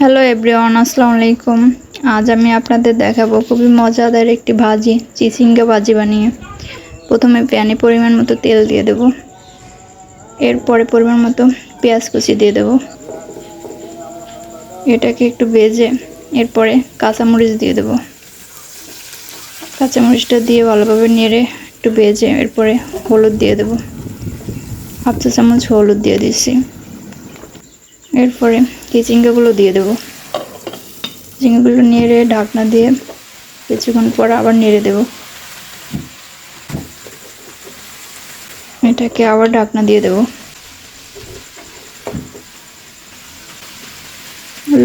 Hello everyone, আসসালামু আলাইকুম। আজ আমি আপনাদের দেখাবো খুবই মজাদার একটি ভাজি, চিচিঙ্গা ভাজি বানিয়ে। প্রথমে প্যানে পরিমাণ মতো তেল দিয়ে দেব, এরপরে পরিমাণ মতো পেঁয়াজ কুচি দিয়ে দেব। এটাকে একটু ভেজে এরপরে কাঁচামরিচ দিয়ে দেব। কাঁচামরিচটা দিয়ে ভালোভাবে নেড়ে একটু ভেজে এরপরে হলুদ দিয়ে দেব। হাফ চা চামচ হলুদ দিয়ে দিচ্ছি। এরপরে চিচিঙ্গাগুলো দিয়ে দেব। চিচিঙ্গাগুলো নেড়ে ঢাকনা দিয়ে কিছুক্ষণ পর আবার নেড়ে দেব। এটাকে আবার ঢাকনা দিয়ে দেব।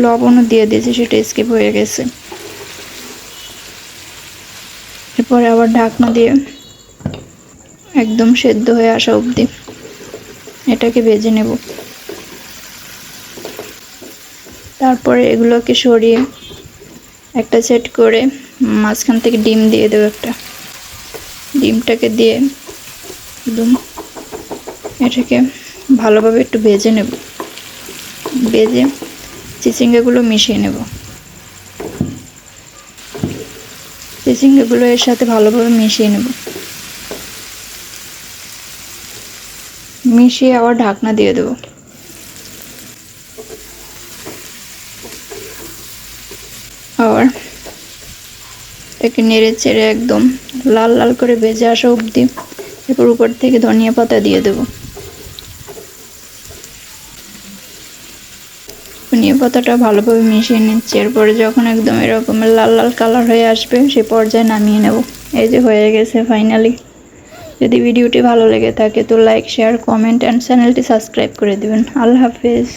লবণও দিয়ে দিয়েছি, সেটা স্কিপ হয়ে গেছে। এরপরে আবার ঢাকনা দিয়ে একদম সেদ্ধ হয়ে আসা অবধি এটাকে ভেজে নেব। তারপরে এগুলোকে সরিয়ে একটা সেট করে মাঝখান থেকে ডিম দিয়ে দেবো। একটা ডিমটাকে দিয়ে একদম এটাকে ভালোভাবে একটু ভেজে নেব। ভেজে চিচিঙ্গাগুলো মিশিয়ে নেব। চিচিঙ্গাগুলো এর সাথে ভালোভাবে মিশিয়ে নেব। মিশিয়ে আবার ঢাকনা দিয়ে দেব। আবার এটাকে নেড়ে চেড়ে একদম লাল লাল করে ভেজে আসা অবধি এরপর উপর থেকে ধনিয়া পাতা দিয়ে দেব। ধনিয়া পাতাটা ভালোভাবে মিশিয়ে নিচ্ছি। এরপরে যখন একদম এরকমের লাল লাল কালার হয়ে আসবে সে পর্যায়ে নামিয়ে নেব। এই যে হয়ে গেছে ফাইনালি। যদি ভিডিওটি ভালো লেগে থাকে তো লাইক, শেয়ার, কমেন্ট অ্যান্ড চ্যানেলটি সাবস্ক্রাইব করে দিবেন। আল্লাহ হাফেজ।